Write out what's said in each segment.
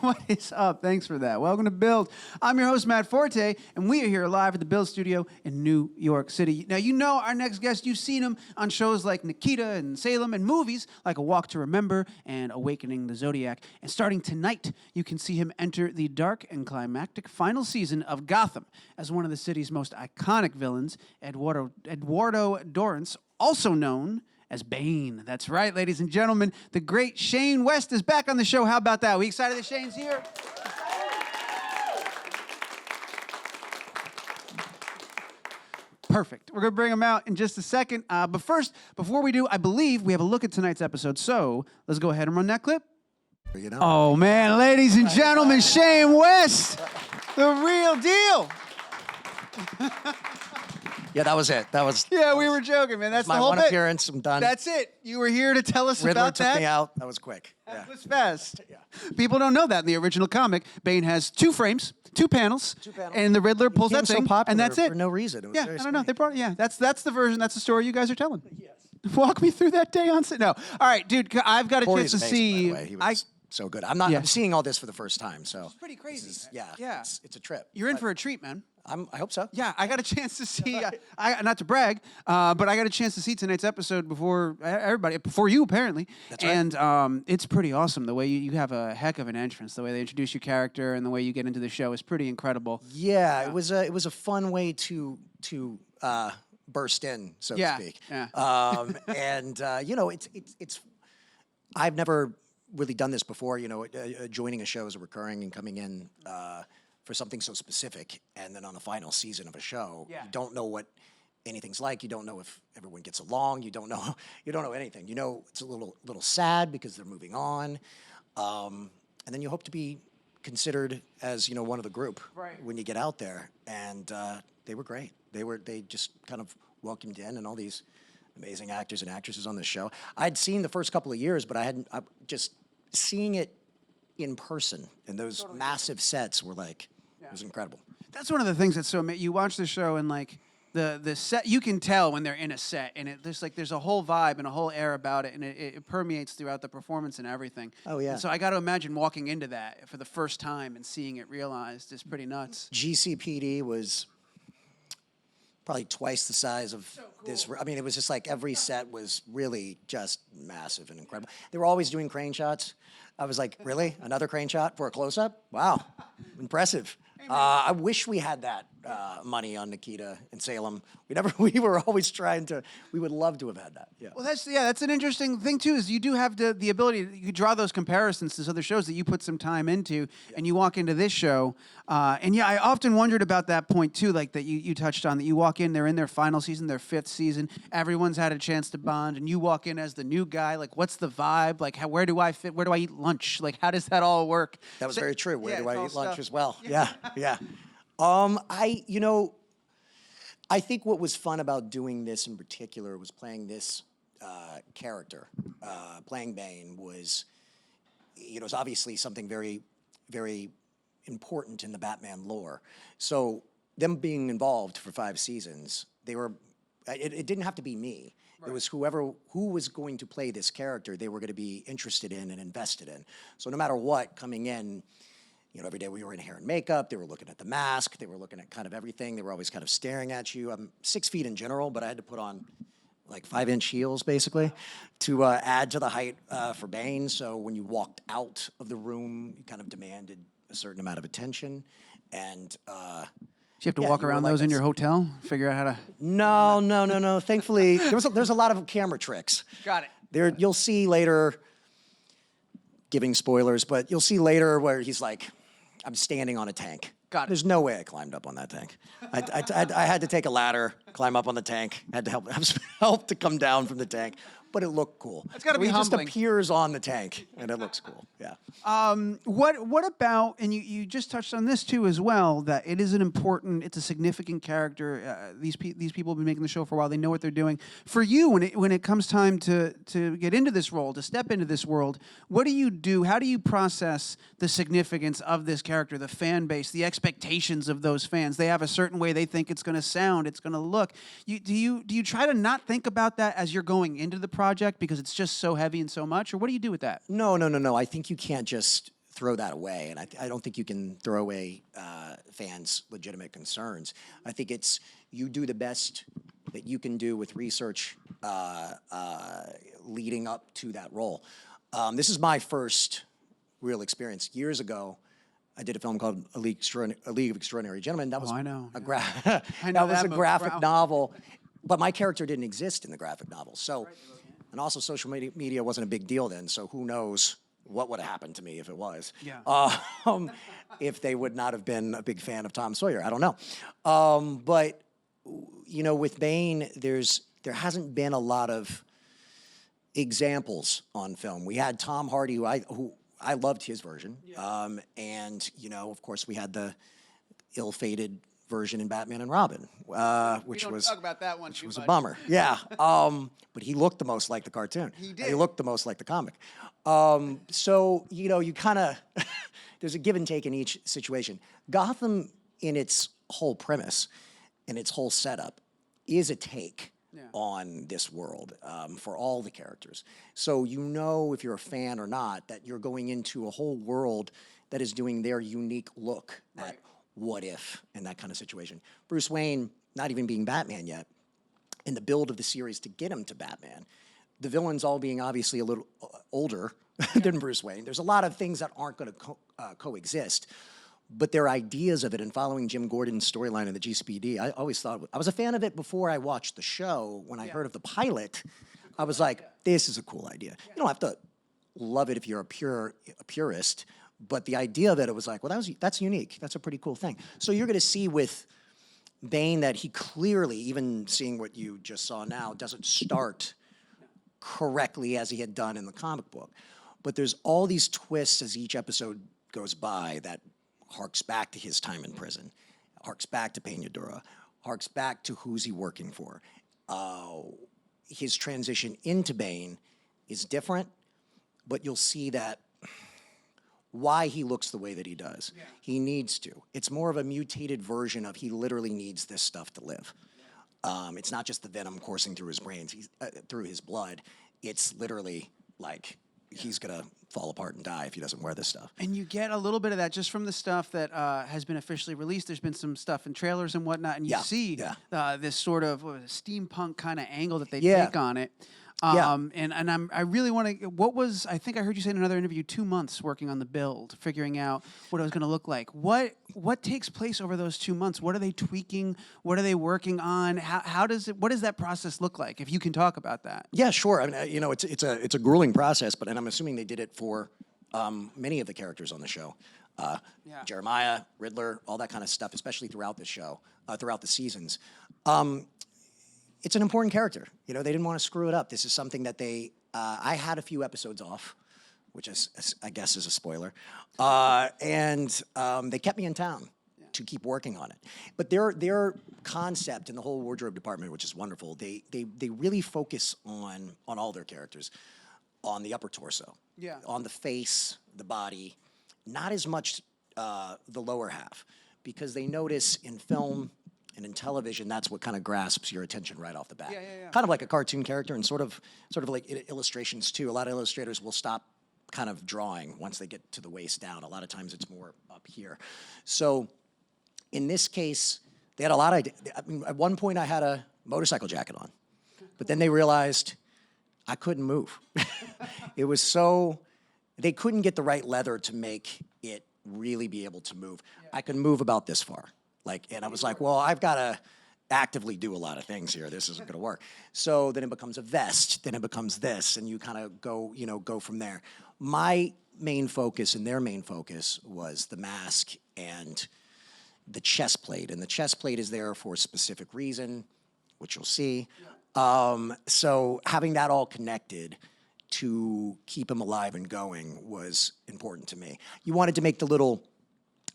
What is up? Thanks for that. Welcome to Build. I'm your host, Matt Forte, and we are here live at the Build Studio in New York City. Now, you know our next guest. You've seen him on shows like Nikita and Salem and movies like A Walk to Remember and Awakening the Zodiac. And starting tonight, you can see him enter the dark and climactic final season of Gotham as one of the city's most iconic villains, Eduardo Dorrance, also known as Bane. That's right, ladies and gentlemen. The great Shane West is back on the show. How about that? We excited that Shane's here? Perfect. We're going to bring him out in just a second. But first, before we do, I believe we have a look at tonight's episode. So let's go ahead and run that clip. You know. Oh, man. Ladies and gentlemen, Shane West, the real deal. Yeah, that was it. Yeah, we were joking, man. That's my the whole one bit. Appearance. I'm done. That's it. You were here to tell us Riddler about took that. me out. That was quick. That was fast. Yeah. People don't know that in the original comic. Bane has two frames, two panels, and the Riddler pulls that thing, and that's it. For no reason. It was Yeah, very I don't know. strange. They brought yeah. That's the version. That's the story you guys are telling. Yes. Walk me through that day on set. No. All right, dude. I've got a chance to see. By the way. He was so good. I'm not. Yeah. I'm seeing all this for the first time. So It's pretty crazy. yeah. It's a trip. You're in for a treat, man. I hope so. Yeah, I got a chance to see. I not to brag, but I got a chance to see tonight's episode before everybody, before you apparently. That's right. And it's pretty awesome. The way you have a heck of an entrance. The way they introduce your character and the way you get into the show is pretty incredible. Yeah, it was a fun way to burst in, so to speak. Yeah. And you know, it's I've never really done this before. You know, joining a show as a recurring and coming in for something so specific, and then on the final season of a show, you don't know what anything's like. You don't know if everyone gets along. You don't know anything. You know, it's a little sad because they're moving on, and then you hope to be considered as one of the group when you get out there. And they were great. They just kind of welcomed in, and all these amazing actors and actresses on the show. I'd seen the first couple of years, but I just seeing it in person, and those massive sets were like, it was incredible. That's one of the things that's so amazing. You watch the show and like the set, you can tell when they're in a set, and there's a whole vibe and a whole air about it, and it permeates throughout the performance and everything. Oh yeah. And so I got to imagine walking into that for the first time and seeing it realized is pretty nuts. GCPD was probably twice the size of this. I mean, it was just like every set was really just massive and incredible. They were always doing crane shots. I was like, really? Another crane shot for a close-up? Wow, impressive. I wish we had that money on Nikita and Salem. We were always trying to, we would love to have had that. Yeah. Well, that's an interesting thing too. Is you do have the ability. You draw those comparisons to other shows that you put some time into, and you walk into this show. And yeah, I often wondered about that point too, like that you touched on. That you walk in, they're in their final season, their 5th season. Everyone's had a chance to bond, and you walk in as the new guy. Like, what's the vibe? Like, where do I fit? Where do I eat lunch? Like, how does that all work? That was very true. Where do I eat lunch stuff. as well? Yeah. I think what was fun about doing this in particular was playing this character, playing Bane was, it's obviously something very, very important in the Batman lore. So them being involved for 5 seasons, it didn't have to be me. It was who was going to play this character, they were going to be interested in and invested in. So no matter what, coming in, every day we were in hair and makeup, they were looking at the mask, they were looking at kind of everything, they were always kind of staring at you. I'm 6 feet in general, but I had to put on like 5-inch heels basically to add to the height for Bane. So when you walked out of the room, you kind of demanded a certain amount of attention. And Do you have to walk around those in your hotel? Figure out how to... No. Thankfully, there's a lot of camera tricks. Got it. You'll see later, giving spoilers, but you'll see later where he's like, I'm standing on a tank. Got it. There's no way I climbed up on that tank. I had to take a ladder, climb up on the tank, had to help to come down from the tank. But it looked cool. It's gotta be He just humbling. appears on the tank, and it looks cool. Yeah. What about, and you just touched on this too as well, that it is it's a significant character. These people have been making the show for a while. They know what they're doing. For you, when it comes time to get into this role, to step into this world, what do you do? How do you process the significance of this character, the fan base, the expectations of those fans? They have a certain way they think it's going to sound, it's going to look. Do you try to not think about that as you're going into the project because it's just so heavy and so much, or what do you do with that? No. I think you can't just throw that away, and I don't think you can throw away fans' legitimate concerns. I think it's you do the best that you can do with research leading up to that role. This is my first real experience. Years ago, I did a film called A League of Extraordinary Gentlemen. That was I know. a movie. graphic novel, but my character didn't exist in the graphic novel. So, and also social media wasn't a big deal then. So who knows what would have happened to me if it was? Yeah. If they would not have been a big fan of Tom Sawyer, I don't know. But you know, with Bane, there hasn't been a lot of examples on film. We had Tom Hardy, who I loved his version. And, you know, of course, we had the ill-fated version in Batman and Robin, which don't was talk about that one which too was a much. bummer. Yeah. But he looked the most like the cartoon. He And did. he looked the most like the comic. So, you know, you kind of, there's a give and take in each situation. Gotham, in its whole premise, in its whole setup, is a take on this world for all the characters. So you know, if you're a fan or not, that you're going into a whole world that is doing their unique look at what if in that kind of situation. Bruce Wayne, not even being Batman yet, in the build of the series to get him to Batman, the villains all being obviously a little older than Bruce Wayne. There's a lot of things that aren't going to coexist. But their ideas of it and following Jim Gordon's storyline in the GCPD, I always thought, I was a fan of it before I watched the show. When I heard of the pilot, I was like, this is a cool idea. You don't have to love it if you're a purist, but the idea of it, it was like, well, that's unique. That's a pretty cool thing. So you're going to see with Bane that he clearly, even seeing what you just saw now, doesn't start correctly as he had done in the comic book. But there's all these twists as each episode goes by that harks back to his time in prison, harks back to Peñadora, harks back to who's he working for. His transition into Bane is different, but you'll see that why he looks the way that he does. Yeah. He needs to. It's more of a mutated version of he literally needs this stuff to live. It's not just the venom coursing through his brains, through his blood. It's literally like he's going to fall apart and die if he doesn't wear this stuff. And you get a little bit of that just from the stuff that has been officially released. There's been some stuff in trailers and whatnot, and you see this sort of steampunk kind of angle that they take on it. And I really want to. I think I heard you say in another interview, 2 months working on the build, figuring out what it was going to look like. What takes place over those 2 months? What are they tweaking? What are they working on? What does that process look like? If you can talk about that. Yeah, sure. I mean, you know, it's a grueling process, and I'm assuming they did it for many of the characters on the show. Jeremiah, Riddler, all that kind of stuff, especially throughout the show, throughout the seasons. It's an important character. You know, they didn't want to screw it up. This is something that I had a few episodes off, which I guess is a spoiler. And they kept me in town to keep working on it. But their concept in the whole wardrobe department, which is wonderful, they really focus on all their characters, on the upper torso, on the face, the body, not as much the lower half, because they notice in film and in television, that's what kind of grasps your attention right off the bat. Kind of like a cartoon character, and sort of like illustrations too. A lot of illustrators will stop kind of drawing once they get to the waist down. A lot of times it's more up here. So in this case, they had a lot of. I mean, at one point, I had a motorcycle jacket on, but then they realized I couldn't move. It was so they couldn't get the right leather to make it really be able to move. I could move about this far. And I was like, well, I've got to actively do a lot of things here. This isn't going to work. So then it becomes a vest. Then it becomes this, and you kind of go from there. My main focus and their main focus was the mask and the chest plate. And the chest plate is there for a specific reason, which you'll see. So having that all connected to keep him alive and going was important to me. You wanted to make the little,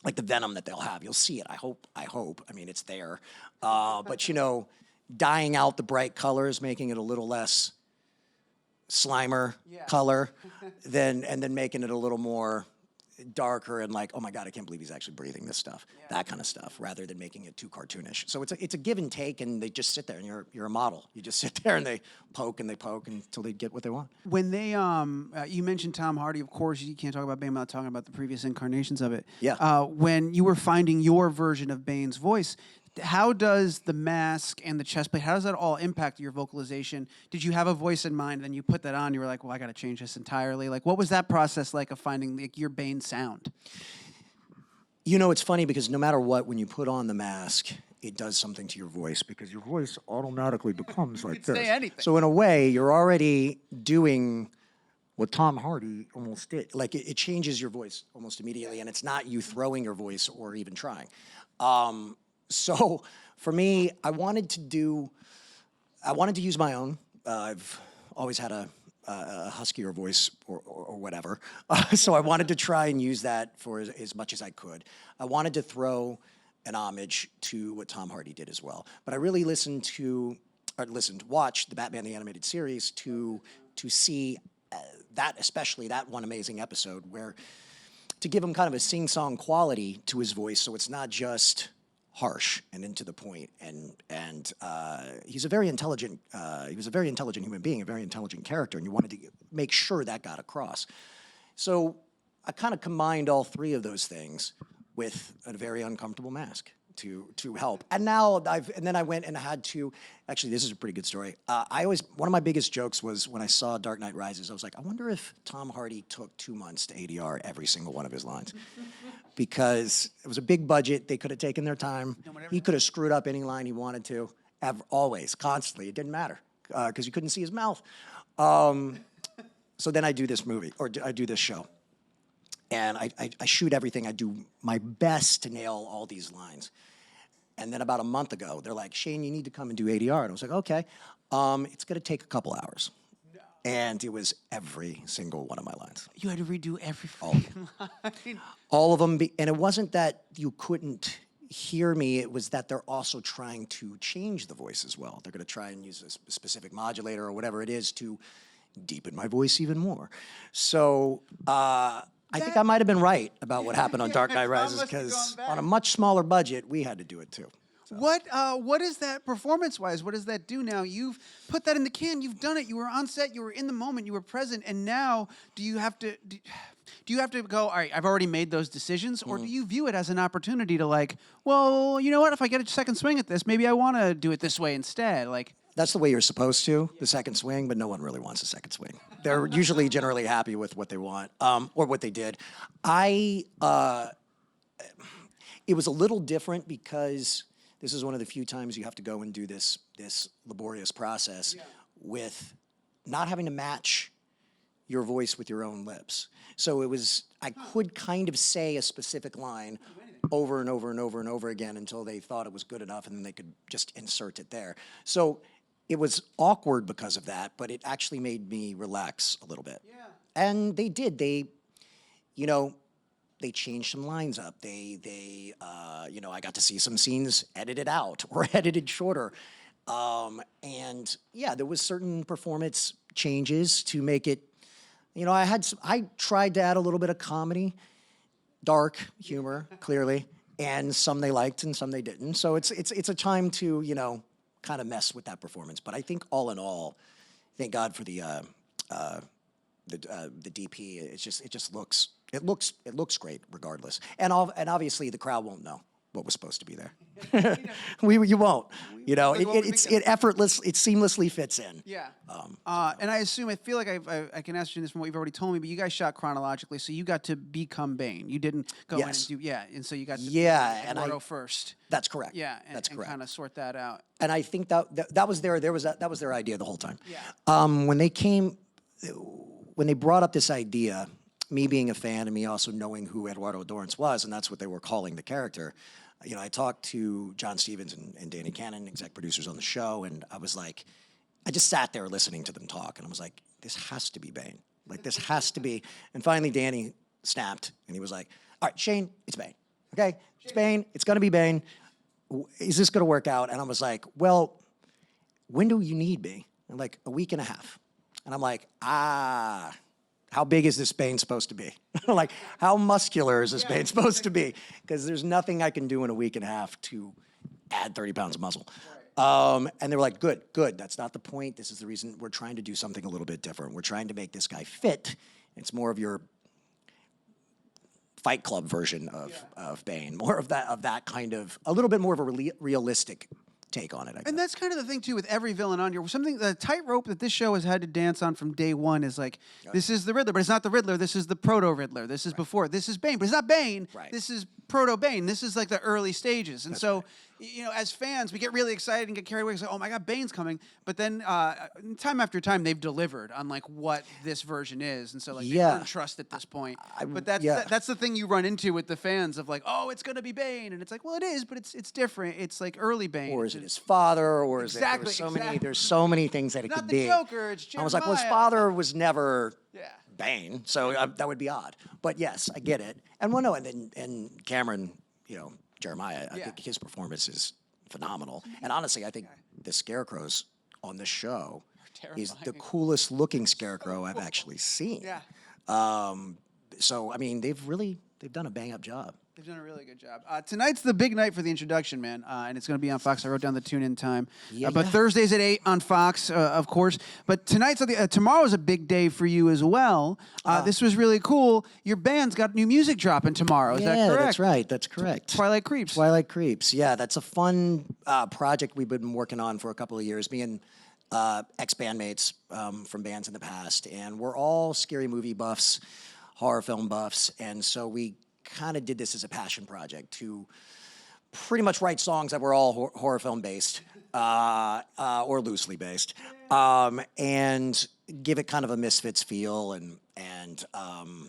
like the venom that they'll have. You'll see it. I hope. I mean, it's there. But, you know, dyeing out the bright colors, making it a little less Slimer color, and then making it a little more darker and like, oh my God, I can't believe he's actually breathing this stuff. That kind of stuff, rather than making it too cartoonish. So it's a give and take, and they just sit there, and you're a model. You just sit there and they poke until they get what they want. When they you mentioned Tom Hardy, of course you can't talk about Bane without talking about the previous incarnations of it. Yeah. When you were finding your version of Bane's voice, how does the mask and the chest plate, how does that all impact your vocalization? Did you have a voice in mind, then you put that on, you were like, well, I got to change this entirely? Like, what was that process like of finding like, your Bane sound? You know, it's funny because no matter what, when you put on the mask, it does something to your voice because your voice automatically becomes like this. Say anything. So in a way, you're already doing what Tom Hardy almost did. Like it changes your voice almost immediately, and it's not you throwing your voice or even trying. So for me, I wanted to use my own. I've always had a huskier voice or whatever. So I wanted to try and use that for as much as I could. I wanted to throw an homage to what Tom Hardy did as well. But I really watched the Batman the Animated Series to see that, especially that one amazing episode where to give him kind of a sing-song quality to his voice, so it's not just harsh and into the point, and he's a very intelligent. He was a very intelligent human being, a very intelligent character, and you wanted to make sure that got across. So I kind of combined all three of those things with a very uncomfortable mask to help. And then I went and had to. Actually, this is a pretty good story. One of my biggest jokes was when I saw Dark Knight Rises. I was like, I wonder if Tom Hardy took 2 months to ADR every single one of his lines. Because it was a big budget. They could have taken their time. He could have screwed up any line he wanted to, always, constantly. It didn't matter because you couldn't see his mouth. So then I do this movie, or I do this show. And I shoot everything. I do my best to nail all these lines. And then about a month ago, they're like, Shane, you need to come and do ADR. And I was like, okay. It's going to take a couple hours. And it was every single one of my lines. You had to redo every line. All of them. And it wasn't that you couldn't hear me. It was that they're also trying to change the voice as well. They're going to try and use a specific modulator or whatever it is to deepen my voice even more. So I think I might have been right about what happened on Dark Knight Rises, because on a much smaller budget, we had to do it too. So. What is that performance-wise? What does that do now? You've put that in the can. You've done it. You were on set. You were in the moment. You were present. And now, do you have to go, all right, I've already made those decisions? Or do you view it as an opportunity to like, well, you know what? If I get a second swing at this, maybe I want to do it this way instead. Like, that's the way you're supposed to, the second swing, but no one really wants a second swing. They're usually generally happy with what they want or what they did. It was a little different because this is one of the few times you have to go and do this laborious process with not having to match your voice with your own lips. So I could kind of say a specific line over and over and over and over again until they thought it was good enough, and then they could just insert it there. So it was awkward because of that, but it actually made me relax a little bit. Yeah. And they did. They changed some lines up. I got to see some scenes edited out or edited shorter. And yeah, there was certain performance changes to make it, I tried to add a little bit of comedy, dark humor, clearly, and some they liked and some they didn't. So it's a time to, kind of mess with that performance. But I think all in all, thank God for the DP. It looks great regardless. And obviously the crowd won't know what was supposed to be there. You won't. It seamlessly fits in. Yeah. And I feel like I can ask you this from what you've already told me, but you guys shot chronologically, so you got to become Bane. You didn't go in and do, and so you got to do Eduardo first. That's correct. Yeah, that's correct. And kind of sort that out. And I think that was their idea the whole time. Yeah. When they brought up this idea, me being a fan and me also knowing who Eduardo Dorrance was, and that's what they were calling the character, I talked to John Stevens and Danny Cannon, exec producers on the show, and I was like, I just sat there listening to them talk, and I was like, this has to be Bane. Like, this has to be. And finally, Danny snapped, and he was like, all right, Shane, it's Bane. Okay? It's Bane. It's going to be Bane. Is this going to work out? And I was like, well, when do you need me? And like, a week and a half. And I'm like, how big is this Bane supposed to be? Like, how muscular is this Bane supposed to be? Because there's nothing I can do in a week and a half to add 30 pounds of muscle. And they were like, good. That's not the point. This is the reason we're trying to do something a little bit different. We're trying to make this guy fit. It's more of your Fight Club version of Bane, more of that kind of, a little bit more of a realistic take on it, I guess. And that's kind of the thing too with every villain on here. Something the tightrope that this show has had to dance on from day one is like, this is the Riddler, but it's not the Riddler. This is the proto Riddler. This is before. This is Bane, but it's not Bane. Right. This is proto Bane. This is like the early stages. And so, you know, as fans, we get really excited and get carried away. It's like, oh my God, Bane's coming. But then time after time, they've delivered on like what this version is. And so like, they earn trust at this point. But that's the thing you run into with the fans of like, oh, it's going to be Bane. And it's like, well, it is, but it's different. It's like early Bane. Or is it his father? Or is it, there's so many things that it could be. Not the Joker, it's Jeremiah. I was like, well, his father was never Bane, so that would be odd. But yes, I get it. And well, no, and Cameron, you know, Jeremiah, I think his performance is phenomenal. And honestly, I think the scarecrows on this show is the coolest looking scarecrow I've actually seen. So I mean, they've done a bang up job. They've done a really good job. Tonight's the big night for the introduction, man, and it's going to be on Fox. I wrote down the tune-in time. But Thursday's at 8 on Fox, of course. But tomorrow's a big day for you as well. This was really cool. Your band's got new music dropping tomorrow. Is that correct? Yeah, that's right. That's correct. Twilight Creeps. Twilight Creeps. Yeah, that's a fun project we've been working on for a couple of years. Me and ex-bandmates from bands in the past, and we're all scary movie buffs, horror film buffs, and so we kind of did this as a passion project to pretty much write songs that were all horror film based or loosely based, and give it kind of a Misfits feel, and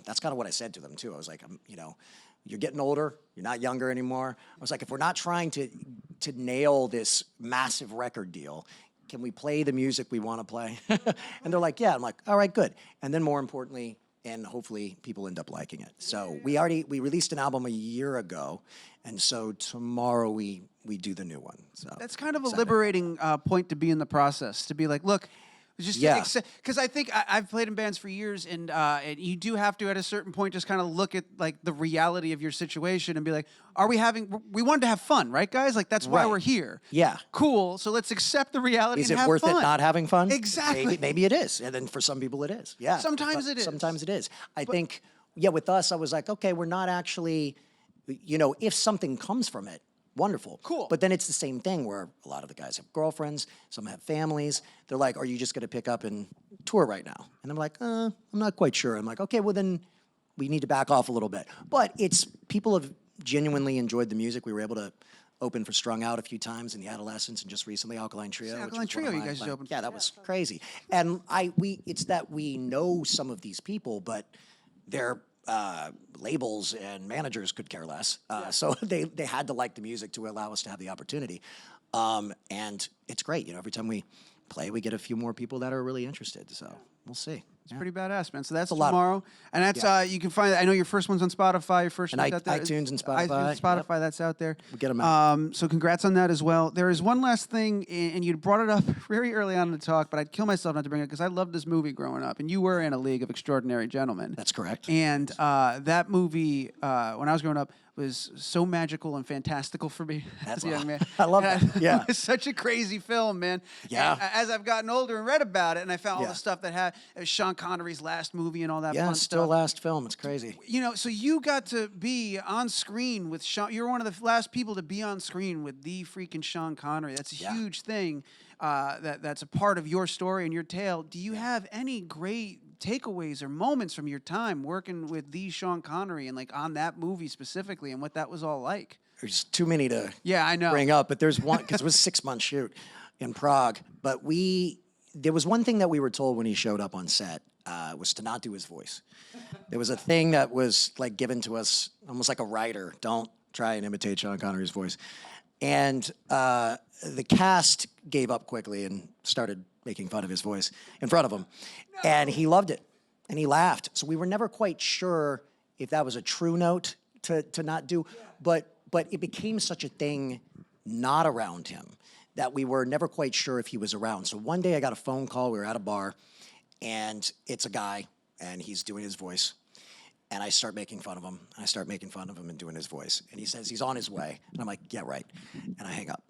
that's kind of what I said to them too. I was like, you know, you're getting older, you're not younger anymore. I was like, if we're not trying to nail this massive record deal, can we play the music we want to play? And they're like, yeah. I'm like, all right, good. And then more importantly, and hopefully people end up liking it. So we released an album a year ago, and so tomorrow we do the new one. So that's kind of a liberating point to be in the process, to be like, look, just because I think I've played in bands for years, and you do have to at a certain point just kind of look at like the reality of your situation and be like, we wanted to have fun, right, guys? Like that's why we're here. Yeah. Cool. So let's accept the reality. Is it worth it not having fun? Exactly. Maybe it is, and then for some people it is. Yeah. Sometimes it is. Sometimes it is. I think with us, I was like, okay, we're not actually, you know, if something comes from it, wonderful. Cool. But then it's the same thing where a lot of the guys have girlfriends, some have families. They're like, are you just going to pick up and tour right now? And I'm like, I'm not quite sure. I'm like, okay, well then we need to back off a little bit. But people have genuinely enjoyed the music. We were able to open for Strung Out a few times in the Adolescents, and just recently Alkaline Trio. Alkaline Trio, you guys just opened. Yeah, that was crazy. And it's that we know some of these people, but they're labels and managers could care less. So they had to like the music to allow us to have the opportunity. And it's great. You know, every time we play, we get a few more people that are really interested. So we'll see. It's pretty badass, man. So that's tomorrow. And that's, you can find, I know your first one's on Spotify, your first one's out there. iTunes and Spotify. iTunes, Spotify, that's out there. We get them out. So congrats on that as well. There is one last thing, and you brought it up very early on in the talk, but I'd kill myself not to bring it because I loved this movie growing up. And you were in A League of Extraordinary Gentlemen. That's correct. And that movie, when I was growing up, was so magical and fantastical for me as a young man. I love that. Yeah. It was such a crazy film, man. Yeah. And as I've gotten older and read about it, and I found all the stuff that had Sean Connery's last movie and all that fun stuff. Still last film. It's crazy. You know, so you got to be on screen with Sean. You're one of the last people to be on screen with the freaking Sean Connery. That's a huge thing. That's a part of your story and your tale. Do you have any great takeaways or moments from your time working with the Sean Connery and like on that movie specifically and what that was all like? There's too many to I know. bring up, but there's one, because it was a 6-month shoot in Prague. But there was one thing that we were told when he showed up on set, was to not do his voice. There was a thing that was like given to us almost like a writer. Don't try and imitate Sean Connery's voice. And the cast gave up quickly and started making fun of his voice in front of him. No. And he loved it. And he laughed. So we were never quite sure if that was a true note to not do. Yeah. But it became such a thing not around him that we were never quite sure if he was around. So one day I got a phone call. We were at a bar. And it's a guy. and he's doing his voice. And I start making fun of him, and I start making fun of him and doing his voice. And he says he's on his way. And I'm like, yeah, right. And I hang up.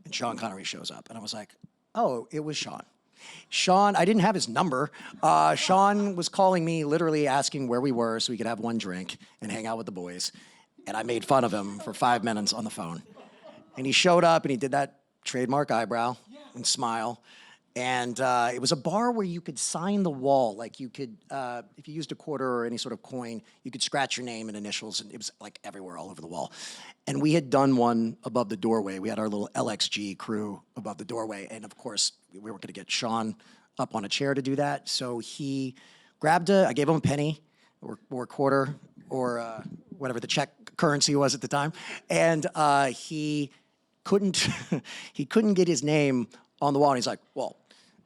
And Sean Connery shows up. And I was like, oh, it was Sean. Sean, I didn't have his number. Sean was calling me, literally asking where we were so we could have one drink and hang out with the boys. And I made fun of him for 5 minutes on the phone. And he showed up, and he did that trademark eyebrow and smile. And it was a bar where you could sign the wall. Like you could, if you used a quarter or any sort of coin, you could scratch your name and initials. And it was like everywhere, all over the wall. And we had done one above the doorway. We had our little LXG crew above the doorway. And of course, we weren't going to get Sean up on a chair to do that. So he grabbed I gave him a penny or a quarter or whatever the check currency was at the time. And he couldn't, he couldn't get his name on the wall. And he's like, well,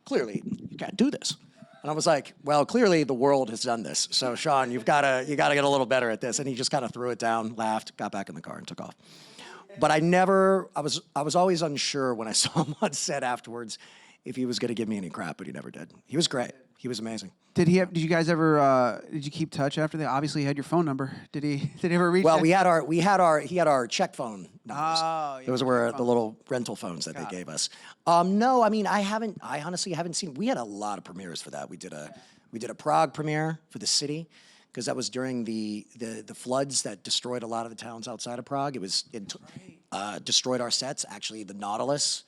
clearly you can't do this. And I was like, well, clearly the world has done this. So Sean, you gotta get a little better at this. And he just kind of threw it down, laughed, got back in the car and took off. But I was always unsure when I saw him on set afterwards if he was gonna give me any crap, but he never did. He was great. He was amazing. Did you guys ever, did you keep touch after that? Obviously he had your phone number. Did he ever reach Well, out? he had our check phone numbers. Oh, yeah, Those were the little rental phones that they gave us. No, I mean, I honestly haven't seen, we had a lot of premieres for that. We did a Prague premiere for the city, because that was during the floods that destroyed a lot of the towns outside of Prague. It destroyed our sets. Actually, the Nautilus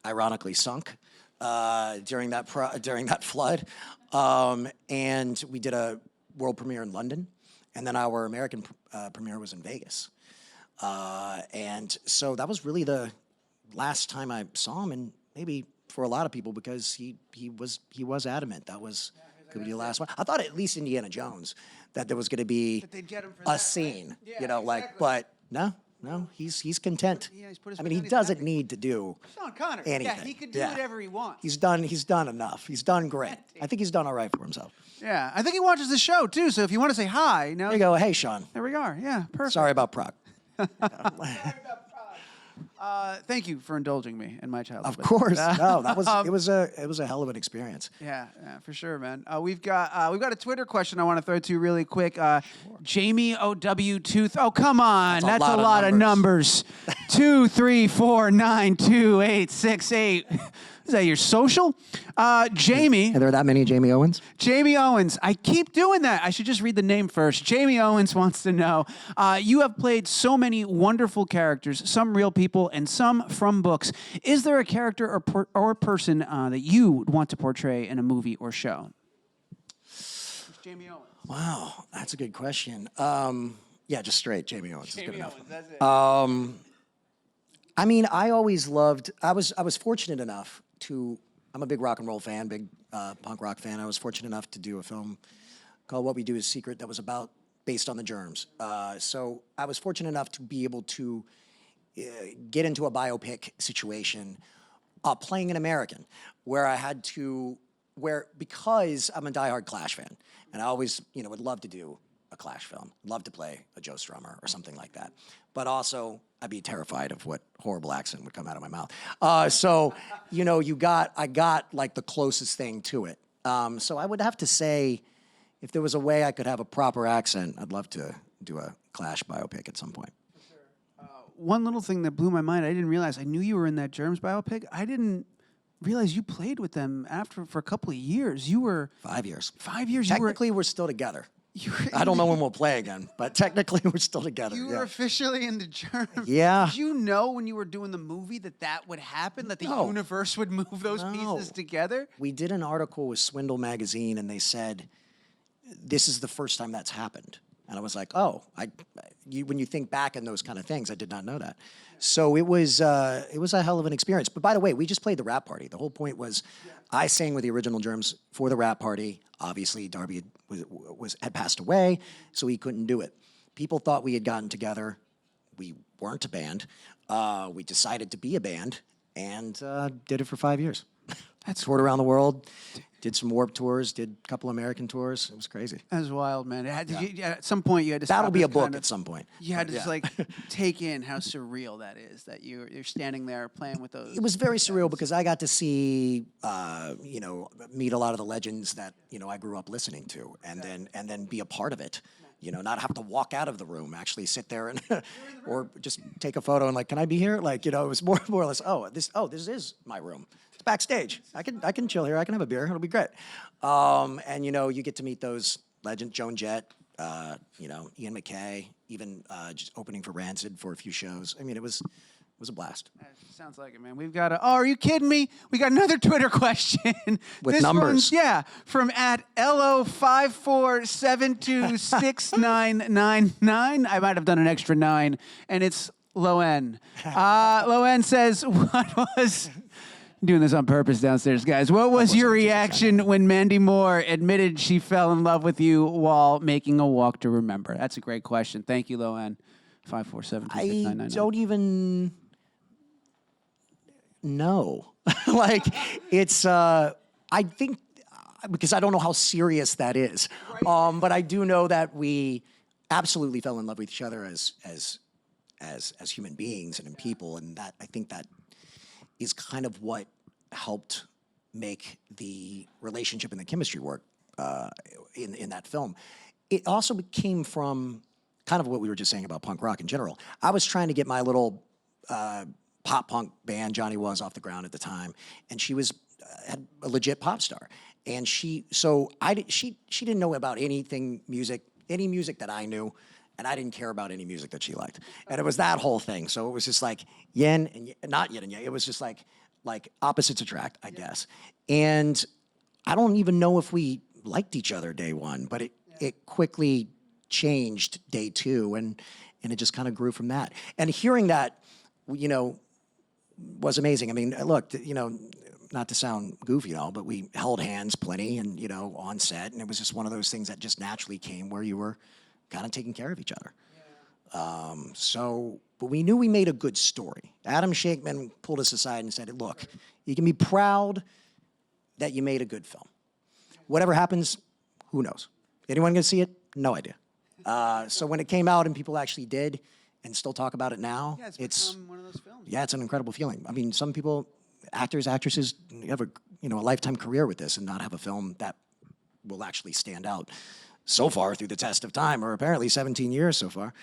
ironically sunk during that flood. And we did a world premiere in London, and then our American premiere was in Vegas. And so that was really the last time I saw him, and maybe for a lot of people, because he was adamant that was going to be the last one. I thought at least Indiana Jones that there was going to be a scene, but no, he's content. Yeah, he's put his I mean, he pen- doesn't need to do Sean Connery. anything. Yeah, he could do whatever he wants. He's done enough. He's done great. I think he's done all right for himself. Yeah, I think he watches the show too. So if you want to say hi, now There you go. Hey, Sean. there we are. Yeah, perfect. Sorry about Prague. Thank you for indulging me in my childhood. Of course. No, that was it was a hell of an experience. Yeah, for sure, man. We've got a Twitter question I want to throw to you really quick. Jamie OW Tooth. Oh, come on, that's a lot of numbers. 2, 3, 4, 9, 2, 8, 6, 8. Is that your social? Jamie. Are there that many Jamie Owens? Jamie Owens. I keep doing that. I should just read the name first. Jamie Owens wants to know, you have played so many wonderful characters, some real people and some from books. Is there a character or person that you would want to portray in a movie or show? It's Jamie Owens. Wow, that's a good question. Yeah, just straight Jamie Owens. Jamie is good enough. Owens, that's it. I mean, I always loved. I was fortunate enough to. I'm a big rock and roll fan, big punk rock fan. I was fortunate enough to do a film called What We Do Is Secret that was based on the Germs. So I was fortunate enough to be able to get into a biopic situation, playing an American, where I had to, because I'm a diehard Clash fan, and I always, would love to do a Clash film, love to play a Joe Strummer or something like that. But also, I'd be terrified of what horrible accent would come out of my mouth. So, I got like the closest thing to it. So I would have to say, if there was a way I could have a proper accent, I'd love to do a Clash biopic at some point. One little thing that blew my mind, I didn't realize. I knew you were in that Germs biopic. I didn't realize you played with them for a couple of years. You were 5 years. 5 years. Technically, we're still together. I don't know when we'll play again, but technically we're still together. You were officially in the Germs. Yeah. Did you know when you were doing the movie that would happen, that the universe would move those pieces together? We did an article with Swindle Magazine, and they said, this is the first time that's happened. And I was like, oh, when you think back on those kind of things, I did not know that. So it was a hell of an experience. But by the way, we just played the rap party. The whole point was I sang with the original Germs for the rap party. Obviously, Darby had passed away, so he couldn't do it. People thought we had gotten together. We weren't a band. We decided to be a band and did it for 5 years. toured around the world, did some Warped tours, did a couple American tours. It was crazy. That's wild, man. At some point, you had to. That'll stop be a this book kind of- at some point. You had But to just like take in how surreal that is. That you're standing there playing with those. It was very surreal because I got to see, meet a lot of the legends that I grew up listening to, and then be a part of it. Not have to walk out of the room, actually sit there and, or just take a photo and like, can I be here? Like, it was more or less, this is my room. It's backstage. I can chill here. I can have a beer. It'll be great. And you get to meet those legends, Joan Jett, Ian McKay, even just opening for Rancid for a few shows. I mean, it was a blast. Sounds like it, man. We've got a. Oh, are you kidding me? We got another Twitter question. With this numbers. One's, from @LO54726999. I might have done an extra 9, and it's Loen. Loen says, "What was?" I'm doing this on purpose downstairs, guys. What was your reaction when Mandy Moore admitted she fell in love with you while making A Walk to Remember? That's a great question. Thank you, Loen. 547269999. I don't even know. Like, it's, I think, because I don't know how serious that is. Right. But I do know that we absolutely fell in love with each other as human beings and in people. And that, I think that is kind of what helped make the relationship and the chemistry work in that film. It also came from kind of what we were just saying about punk rock in general. I was trying to get my little pop punk band, Johnny Was, off the ground at the time, and she was had a legit pop star. And she didn't know about any music that I knew, and I didn't care about any music that she liked. And it was that whole thing. So it was just like yin and not yin and yang. It was just like opposites attract, I guess. And I don't even know if we liked each other day one, but it quickly changed day two, and it just kind of grew from that. And hearing that, was amazing. I mean, look, not to sound goofy at all, but we held hands plenty and, on set, and it was just one of those things that just naturally came where you were kind of taking care of each other. Yeah. But we knew we made a good story. Adam Shakeman pulled us aside and said, look, you can be proud that you made a good film. Whatever happens, who knows? Anyone gonna see it? No idea. So when it came out and people actually did and still talk about it now, it's become one of those films. Yeah, it's an incredible feeling. I mean, some people, actors, actresses, have a lifetime career with this and not have a film that will actually stand out so far through the test of time, or apparently 17 years so far.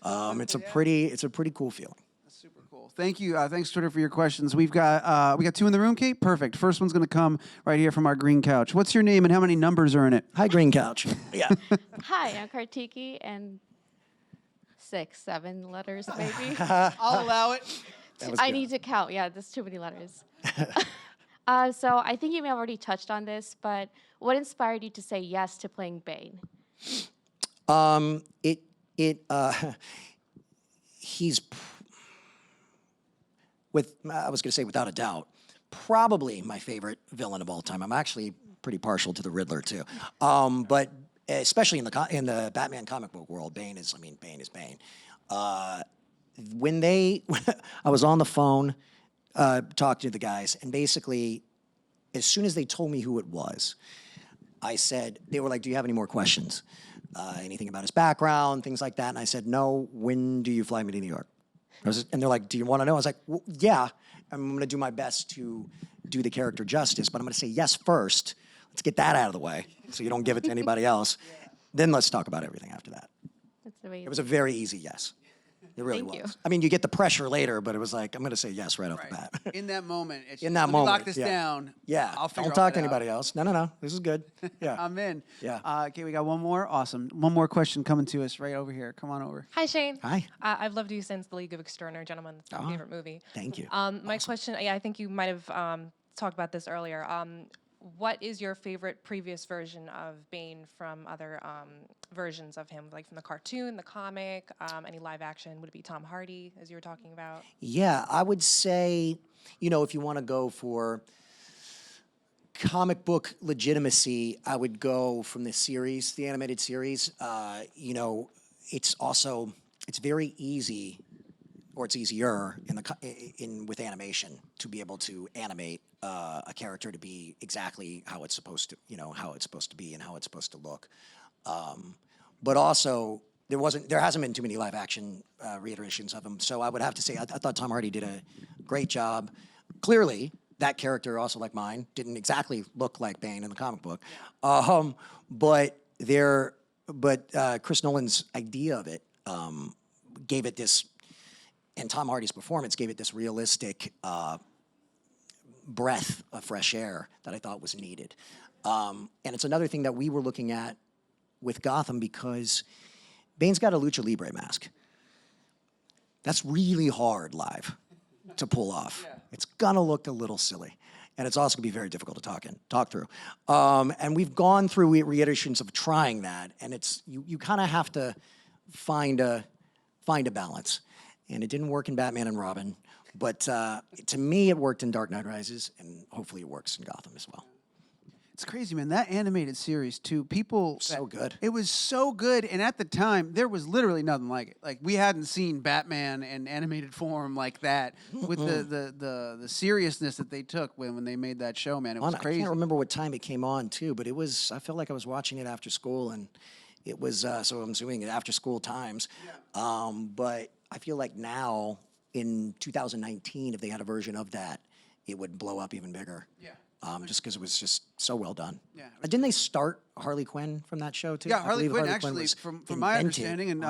It's a pretty cool feeling. That's super cool. Thank you. Thanks, Twitter, for your questions. We got 2 in the room, Kate. Perfect. First one's gonna come right here from our green couch. What's your name and how many numbers are in it? Hi, green couch. Yeah. Hi, I'm Kartiki, and 6, 7 letters maybe. I'll allow it. I need to count. Yeah, there's too many letters. So I think you may have already touched on this, but what inspired you to say yes to playing Bane? He's I was going to say without a doubt, probably my favorite villain of all time. I'm actually pretty partial to the Riddler too. But especially in the Batman comic book world, Bane is Bane. I was on the phone talking to the guys, and basically, as soon as they told me who it was, I said, they were like, do you have any more questions? Anything about his background, things like that? And I said, no, when do you fly me to New York? And they're like, do you want to know? I was like, well, yeah, I'm going to do my best to do the character justice, but I'm going to say yes first. Let's get that out of the way so you don't give it to anybody else. Then let's talk about everything after that. That's amazing. It was a very easy yes. It really Thank was. you. I mean, you get the pressure later, but it was like, I'm going to say yes right off the bat. In that moment. It's In that let me moment, lock this yeah. down. Yeah. I'll figure Don't all talk to that anybody out. else. No. This is good. Yeah. I'm in. Yeah. Okay, we got one more. Awesome. One more question coming to us right over here. Come on over. Hi, Shane. Hi. I've loved you since The League of Extraordinary Gentlemen. It's my favorite movie. Thank you. My question, I think you might have talked about this earlier. What is your favorite previous version of Bane from other versions of him, like from the cartoon, the comic, any live action? Would it be Tom Hardy, as you were talking about? Yeah, I would say, if you want to go for comic book legitimacy, I would go from the series, the animated series. It's very easy or it's easier with animation to be able to animate a character to be exactly how it's supposed to, how it's supposed to be and how it's supposed to look. But also, there hasn't been too many live action reiterations of him. So I would have to say I thought Tom Hardy did a great job. Clearly, that character, also like mine, didn't exactly look like Bane in the comic book. But Chris Nolan's idea of it gave it this, and Tom Hardy's performance gave it this realistic breath of fresh air that I thought was needed. And it's another thing that we were looking at with Gotham, because Bane's got a lucha libre mask. That's really hard live to pull off. Yeah. It's gonna look a little silly. And it's also gonna be very difficult to talk through. And we've gone through reiterations of trying that, and it's you kind of have to find a balance. And it didn't work in Batman and Robin, but to me it worked in Dark Knight Rises, and hopefully it works in Gotham as well. It's crazy, man. That animated series, too, So good. It was so good, and at the time, there was literally nothing like it. Like, we hadn't seen Batman in animated form like that with the seriousness that they took when they made that show, man. It was crazy. I can't remember what time it came on, too, but I felt like I was watching it after school, and it was, so I'm assuming after school times. Yeah. But I feel like now, in 2019, if they had a version of that, it would blow up even bigger. Yeah. Just because it was just so well done. Yeah. Didn't they start Harley Quinn from that show, too? Yeah, Harley Quinn actually, from my understanding, and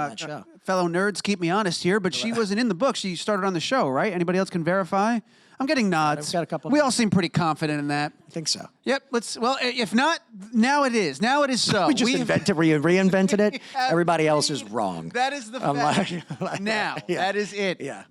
fellow nerds keep me honest here, but she wasn't in the book. She started on the show, right? Anybody else can verify? I'm getting nods. I've got a couple. We all seem pretty confident in that. I think so. Yep. Well, if not, now it is. Now it is so. We just reinvented it. Everybody else is wrong. That is the fact. Now, that is it. Yeah.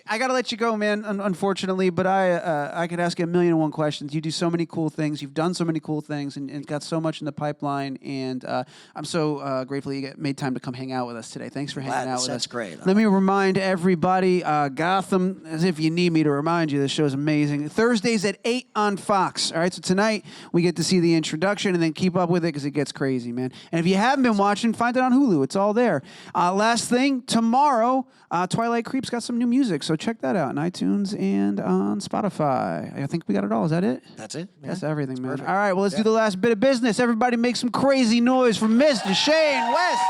I got to let you go, man, unfortunately, but I could ask you 1,000,001 questions. You do so many cool things. You've done so many cool things and got so much in the pipeline, and I'm so grateful you made time to come hang out with us today. Thanks for hanging out with us. That's great. Let me remind everybody, Gotham, as if you need me to remind you, this show is amazing. Thursdays at 8 on Fox. All right, so tonight we get to see the introduction and then keep up with it because it gets crazy, man. And if you haven't been watching, find it on Hulu. It's all there. Last thing, tomorrow, Twilight Creep's got some new music, so check that out on iTunes and on Spotify. I think we got it all. Is that it? That's it. That's everything, man. All right, well, let's do the last bit of business. Everybody make some crazy noise for Mr. Shane West.